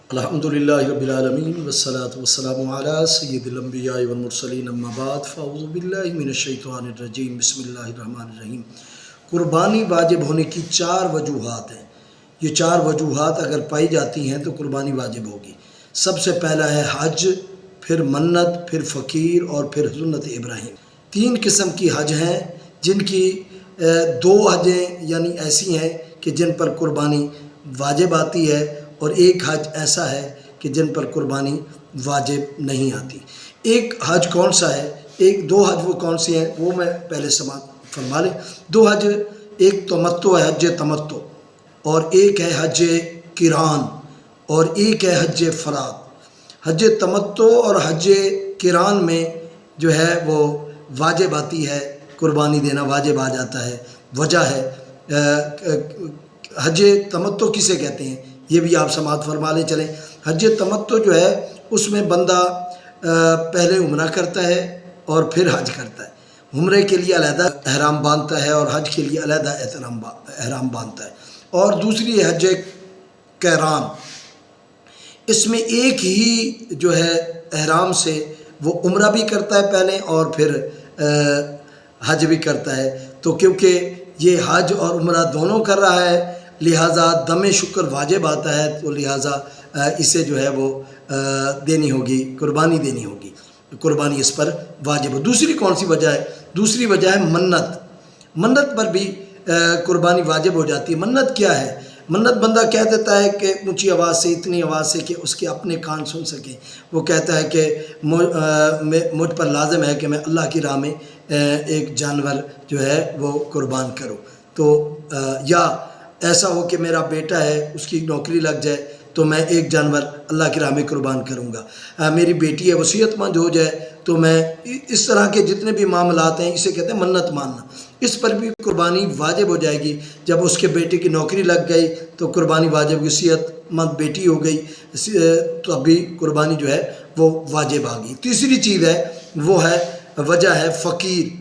الحمدللہ رب العالمین والصلاة والسلام علی سید الانبیاء والمرسلین اما بعد فاعوذ باللہ من الشیطان الرجیم بسم اللہ الرحمن الرحیم۔ قربانی واجب ہونے کی 4 وجوہات ہیں۔ یہ 4 وجوہات اگر پائی جاتی ہیں تو قربانی واجب ہوگی۔ سب سے پہلا ہے حج، پھر منت، پھر فقیر اور پھر سنت ابراہیم۔ 3 قسم کی حج ہیں جن کی 2 حجیں یعنی ایسی ہیں کہ جن پر قربانی واجب آتی ہے اور ایک حج ایسا ہے کہ جن پر قربانی واجب نہیں آتی۔ ایک حج کون سا ہے؟ 2 حج وہ کون سی ہیں وہ میں پہلے سماعت فرما لیں۔ 2 حج، ایک تمتع ہے، حج تمتع، اور ایک ہے حج قران، اور ایک ہے حج فرات۔ حج تمتع اور حج قران میں جو ہے وہ واجب آتی ہے، قربانی دینا واجب آ جاتا ہے۔ وجہ ہے حج تمتع کسے کہتے ہیں یہ بھی آپ سماعت فرما لیں چلیں۔ حج تمتع جو ہے اس میں بندہ پہلے عمرہ کرتا ہے اور پھر حج کرتا ہے۔ عمرے کے لیے علیحدہ احرام باندھتا ہے اور حج کے لیے علیحدہ احرام باندھتا ہے۔ اور دوسری ہے حج قران، اس میں ایک ہی جو ہے احرام سے وہ عمرہ بھی کرتا ہے پہلے اور پھر حج بھی کرتا ہے۔ تو کیونکہ یہ حج اور عمرہ دونوں کر رہا ہے لہٰذا دم شکر واجب آتا ہے، تو لہٰذا اسے جو ہے وہ دینی ہوگی، قربانی دینی ہوگی، قربانی اس پر واجب ہو۔ دوسری کون سی وجہ ہے؟ دوسری وجہ ہے منت۔ منت پر بھی قربانی واجب ہو جاتی ہے۔ منت کیا ہے؟ منت بندہ کہہ دیتا ہے کہ اونچی آواز سے، اتنی آواز سے کہ اس کے اپنے کان سن سکیں۔ وہ کہتا ہے کہ مجھ پر لازم ہے کہ میں اللہ کی راہ میں ایک جانور جو ہے وہ قربان کروں۔ تو یا ایسا ہو کہ میرا بیٹا ہے، اس کی نوکری لگ جائے تو میں ایک جانور اللہ کی راہ میں قربان کروں گا۔ میری بیٹی ہے، وصیت مند ہو جائے تو میں اس طرح کے جتنے بھی معاملات ہیں اسے کہتے ہیں منت ماننا۔ اس پر بھی قربانی واجب ہو جائے گی۔ جب اس کے بیٹے کی نوکری لگ گئی تو قربانی واجب، وصیت مند بیٹی ہو گئی تو ابھی قربانی جو ہے وہ واجب آ گئی۔ تیسری چیز ہے وہ ہے وجہ ہے فقیر۔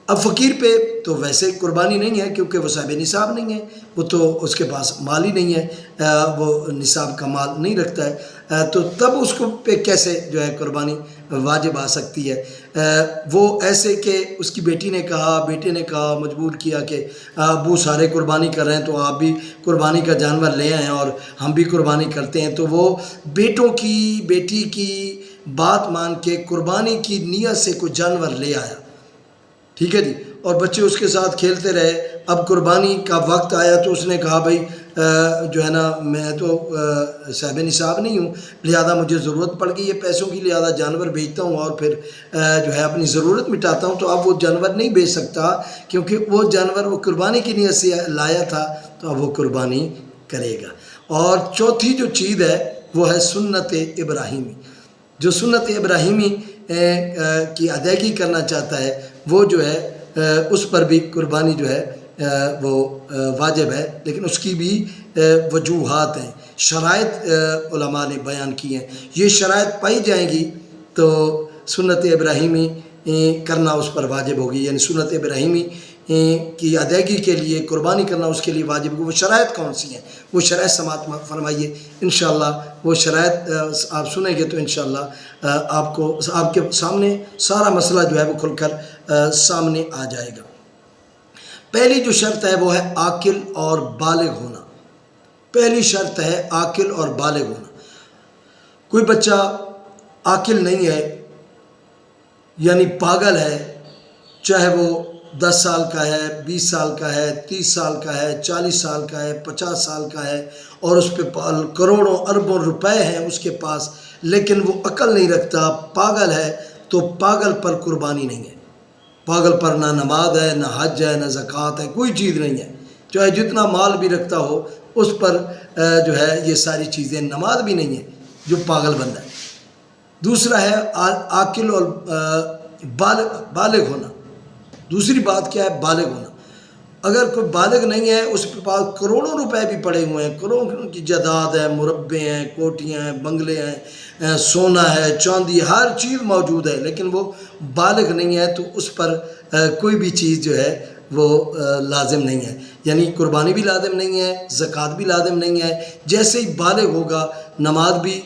اب فقیر پہ تو ویسے قربانی نہیں ہے کیونکہ وہ صاحب نصاب نہیں ہے، وہ تو اس کے پاس مال ہی نہیں ہے، وہ نصاب کا مال نہیں رکھتا ہے، تو تب اس کو پہ کیسے جو ہے قربانی واجب آ سکتی ہے؟ وہ ایسے کہ اس کی بیٹی نے کہا، بیٹے نے کہا، مجبور کیا کہ ابو سارے قربانی کر رہے ہیں تو آپ بھی قربانی کا جانور لے آئیں اور ہم بھی قربانی کرتے ہیں۔ تو وہ بیٹوں کی، بیٹی کی بات مان کے قربانی کی نیت سے کوئی جانور لے آیا، ٹھیک ہے جی، اور بچے اس کے ساتھ کھیلتے رہے۔ اب قربانی کا وقت آیا تو اس نے کہا بھائی جو ہے نا میں تو صاحب نصاب نہیں ہوں، لہذا مجھے ضرورت پڑ گئی ہے پیسوں کی، لہذا جانور بیچتا ہوں اور پھر جو ہے اپنی ضرورت مٹاتا ہوں۔ تو اب وہ جانور نہیں بیچ سکتا کیونکہ وہ جانور وہ قربانی کی نیت سے لایا تھا، تو اب وہ قربانی کرے گا۔ اور چوتھی جو چیز ہے وہ ہے سنت ابراہیمی۔ جو سنت ابراہیمی کی ادائیگی کرنا چاہتا ہے وہ جو ہے اس پر بھی قربانی جو ہے وہ واجب ہے، لیکن اس کی بھی وجوہات ہیں، شرائط علماء نے بیان کی ہیں۔ یہ شرائط پائی جائیں گی تو سنت ابراہیمی کرنا اس پر واجب ہوگی، یعنی سنت ابراہیمی کی ادائیگی کے لیے قربانی کرنا اس کے لیے واجب ہوگی۔ وہ شرائط کون سی ہیں وہ شرائط سماعت فرمائیے انشاءاللہ۔ وہ شرائط آپ سنیں گے تو انشاءاللہ آپ کے سامنے سارا مسئلہ جو ہے وہ کھل کر سامنے آ جائے گا۔ پہلی جو شرط ہے وہ ہے عاقل اور بالغ ہونا۔ پہلی شرط ہے عاقل اور بالغ ہونا۔ کوئی بچہ عاقل نہیں ہے یعنی پاگل ہے، چاہے وہ 10 سال کا ہے، 20 سال کا ہے، 30 سال کا ہے، 40 سال کا ہے، 50 سال کا ہے، اور اس پہ کروڑوں اربوں روپے ہیں اس کے پاس، لیکن وہ عقل نہیں رکھتا، پاگل ہے، تو پاگل پر قربانی نہیں ہے۔ پاگل پر نہ نماز ہے، نہ حج ہے، نہ زکوٰۃ ہے، کوئی چیز نہیں ہے، چاہے جتنا مال بھی رکھتا ہو اس پر جو ہے یہ ساری چیزیں، نماز بھی نہیں ہے جو پاگل بندہ ہے۔ دوسرا ہے عاقل اور بالغ ہونا۔ دوسری بات کیا ہے؟ بالغ ہونا۔ اگر کوئی بالغ نہیں ہے، اس کے پاس کروڑوں روپے بھی پڑے ہوئے ہیں، کروڑوں کی جائیداد ہے، مربے ہیں، کوٹیاں ہیں، بنگلے ہیں، سونا ہے، چاندی، ہر چیز موجود ہے، لیکن وہ بالغ نہیں ہے، تو اس پر کوئی بھی چیز جو ہے وہ لازم نہیں ہے، یعنی قربانی بھی لازم نہیں ہے، زکوٰۃ بھی لازم نہیں ہے. جیسے ہی بالغ ہوگا نماز بھی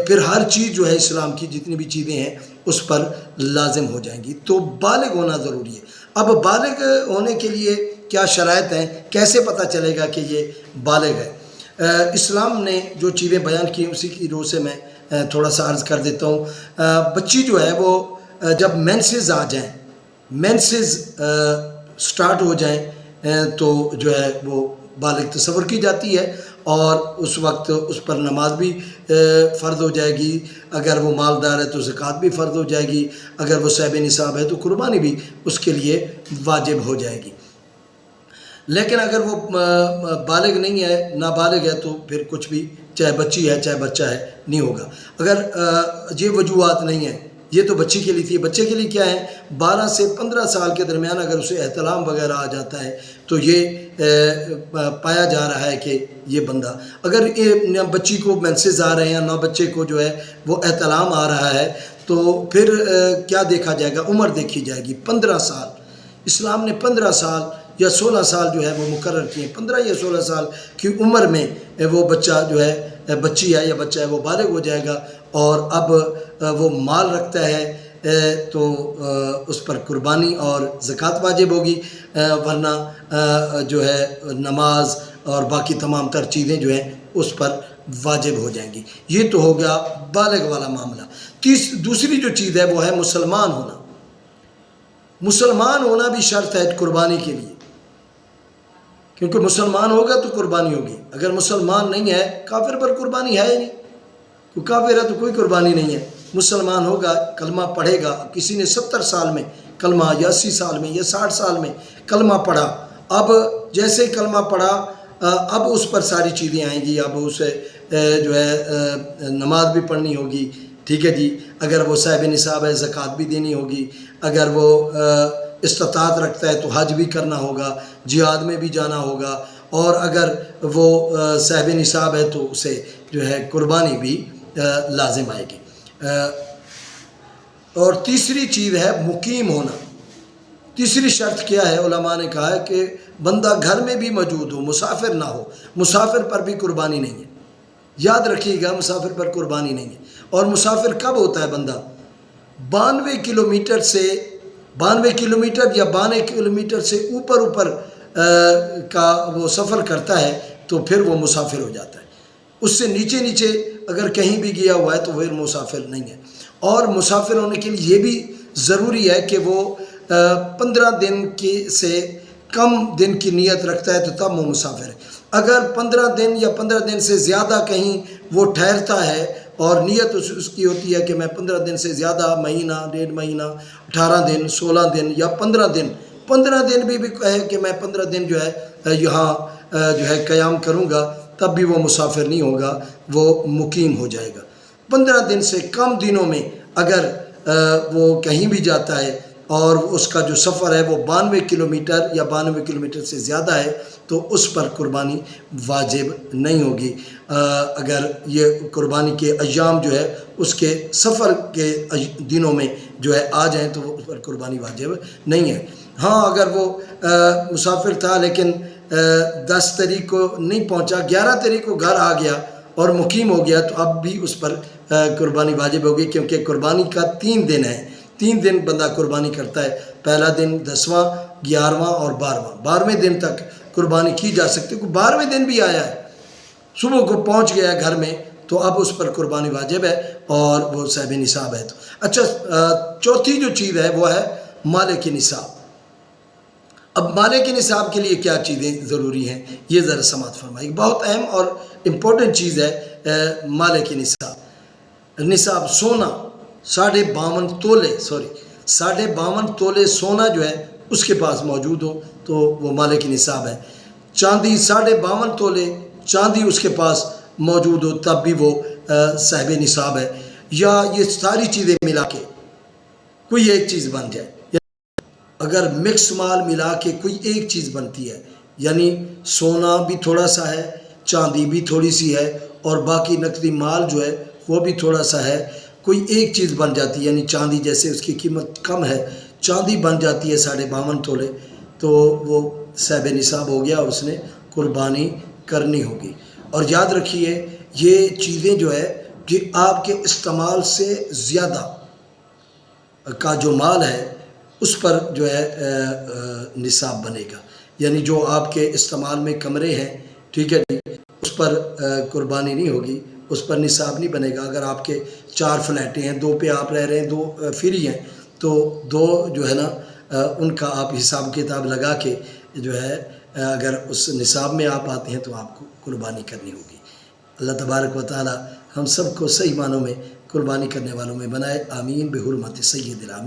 پھر ہر چیز جو ہے اسلام کی جتنی بھی چیزیں ہیں اس پر لازم ہو جائیں گی. تو بالغ ہونا ضروری ہے. اب بالغ ہونے کے لیے کیا شرائط ہیں، کیسے پتہ چلے گا کہ یہ بالغ ہے؟ اسلام نے جو چیزیں بیان کی اسی کی روح سے میں تھوڑا سا عرض کر دیتا ہوں. بچی جو ہے وہ جب مینسز آ جائیں، مینسز سٹارٹ ہو جائیں تو جو ہے وہ بالغ تصور کی جاتی ہے، اور اس وقت اس پر نماز بھی فرض ہو جائے گی. اگر وہ مالدار ہے تو زکوٰۃ بھی فرض ہو جائے گی. اگر وہ صاحب نصاب ہے تو قربانی بھی اس کے لیے واجب ہو جائے گی. لیکن اگر وہ بالغ نہیں ہے، نابالغ ہے، تو پھر کچھ بھی چاہے بچی ہے چاہے بچہ ہے نہیں ہوگا. اگر یہ وجوہات نہیں ہیں، یہ تو بچی کے لیے تھی. بچے کے لیے کیا ہے؟ 12 سے 15 سال کے درمیان اگر اسے احتلام وغیرہ آ جاتا ہے تو یہ پایا جا رہا ہے کہ یہ بندہ، اگر نہ بچی کو مینسز آ رہے ہیں نہ بچے کو جو ہے وہ احتلام آ رہا ہے تو پھر کیا دیکھا جائے گا؟ عمر دیکھی جائے گی. 15 سال اسلام نے 15 سال یا 16 سال جو ہے وہ مقرر کیے. 15 یا 16 سال کی عمر میں وہ بچہ جو ہے، بچی ہے یا بچہ ہے، وہ بالغ ہو جائے گا، اور اب وہ مال رکھتا ہے تو اس پر قربانی اور زکوٰۃ واجب ہوگی، ورنہ جو ہے نماز اور باقی تمام تر چیزیں جو ہیں اس پر واجب ہو جائیں گی. یہ تو ہو گیا بالغ والا معاملہ. دوسری جو چیز ہے وہ ہے مسلمان ہونا. مسلمان ہونا بھی شرط ہے قربانی کے لیے، کیونکہ مسلمان ہوگا تو قربانی ہوگی. اگر مسلمان نہیں ہے، کافر پر قربانی ہے ہی نہیں. کوئی کافر ہے تو کوئی قربانی نہیں ہے. مسلمان ہوگا، کلمہ پڑھے گا. کسی نے 70 سال میں کلمہ، یا 80 سال میں یا 60 سال میں کلمہ پڑھا، اب جیسے ہی کلمہ پڑھا اب اس پر ساری چیزیں آئیں گی. اب اسے جو ہے نماز بھی پڑھنی ہوگی، ٹھیک ہے جی. اگر وہ صاحب نصاب ہے زکوٰۃ بھی دینی ہوگی. اگر وہ استطاعت رکھتا ہے تو حج بھی کرنا ہوگا، جہاد میں بھی جانا ہوگا. اور اگر وہ صاحب نصاب ہے تو اسے جو ہے قربانی بھی لازم آئے گی. اور تیسری چیز ہے مقیم ہونا. تیسری شرط کیا ہے؟ علماء نے کہا ہے کہ بندہ گھر میں بھی موجود ہو، مسافر نہ ہو. مسافر پر بھی قربانی نہیں ہے. یاد رکھیے گا، مسافر پر قربانی نہیں ہے. اور مسافر کب ہوتا ہے بندہ؟ 92 کلومیٹر سے 92 کلومیٹر یا 92 کلومیٹر سے اوپر کا وہ سفر کرتا ہے تو پھر وہ مسافر ہو جاتا ہے. اس سے نیچے اگر کہیں بھی گیا ہوا ہے تو وہ مسافر نہیں ہے. اور مسافر ہونے کے لیے یہ بھی ضروری ہے کہ وہ 15 دن سے کم دن کی نیت رکھتا ہے تو تب وہ مسافر ہے. اگر 15 دن یا 15 دن سے زیادہ کہیں وہ ٹھہرتا ہے اور نیت اس کی ہوتی ہے کہ میں 15 دن سے زیادہ، مہینہ، 1.5 مہینہ، 18 دن، 16 دن یا 15 دن بھی کہے کہ میں 15 دن جو ہے یہاں جو ہے قیام کروں گا، تب بھی وہ مسافر نہیں ہوگا، وہ مقیم ہو جائے گا. 15 دن سے کم دنوں میں اگر وہ کہیں بھی جاتا ہے اور اس کا جو سفر ہے وہ 92 کلومیٹر یا 92 کلومیٹر سے زیادہ ہے تو اس پر قربانی واجب نہیں ہوگی. اگر یہ قربانی کے ایام جو ہے اس کے سفر کے دنوں میں جو ہے آ جائیں تو اس پر قربانی واجب نہیں ہے. ہاں اگر وہ مسافر تھا لیکن 10 تاریخ کو نہیں پہنچا، 11 تاریخ کو گھر آ گیا اور مقیم ہو گیا تو اب بھی اس پر قربانی واجب ہوگی، کیونکہ قربانی کا 3 دن ہے. 3 دن بندہ قربانی کرتا ہے. پہلا دن 10واں، 11واں اور 12واں دن تک قربانی کی جا سکتی. کوئی 12ویں دن بھی آیا ہے، صبح کو پہنچ گیا گھر میں تو اب اس پر قربانی واجب ہے اور وہ صاحب نصاب ہے. تو اچھا، چوتھی جو چیز ہے وہ ہے مالک نصاب. اب مالک نصاب کے لیے کیا چیزیں ضروری ہیں یہ ذرا سماعت فرمائیے. بہت اہم اور امپورٹنٹ چیز ہے مالک نصاب. نصاب سونا 52.5 تولے سونا جو ہے اس کے پاس موجود ہو تو وہ مالک نصاب ہے. چاندی 52.5 تولے چاندی اس کے پاس موجود ہو تب بھی وہ صاحب نصاب ہے. یا یہ ساری چیزیں ملا کے کوئی ایک چیز بن جائے، اگر مکس مال ملا کے کوئی ایک چیز بنتی ہے، یعنی سونا بھی تھوڑا سا ہے، چاندی بھی تھوڑی سی ہے اور باقی نقدی مال جو ہے وہ بھی تھوڑا سا ہے، کوئی ایک چیز بن جاتی ہے. یعنی چاندی جیسے اس کی قیمت کم ہے، چاندی بن جاتی ہے 52.5 تولے تو وہ صاحب نصاب ہو گیا اور اس نے قربانی کرنی ہوگی. اور یاد رکھیے یہ چیزیں جو ہے یہ آپ کے استعمال سے زیادہ کا جو مال ہے اس پر جو ہے نصاب بنے گا. یعنی جو آپ کے استعمال میں کمرے ہیں ٹھیک ہے جی اس پر قربانی نہیں ہوگی, اس پر نصاب نہیں بنے گا. اگر آپ کے 4 فلیٹیں ہیں, 2 پہ آپ رہ رہے ہیں, 2 فری ہیں, تو 2 جو ہے نا ان کا آپ حساب کتاب لگا کے جو ہے اگر اس نصاب میں آپ آتے ہیں تو آپ کو قربانی کرنی ہوگی. اللہ تبارک و تعالی ہم سب کو صحیح معنوں میں قربانی کرنے والوں میں بنائے. آمین بحرمت سید العالمین.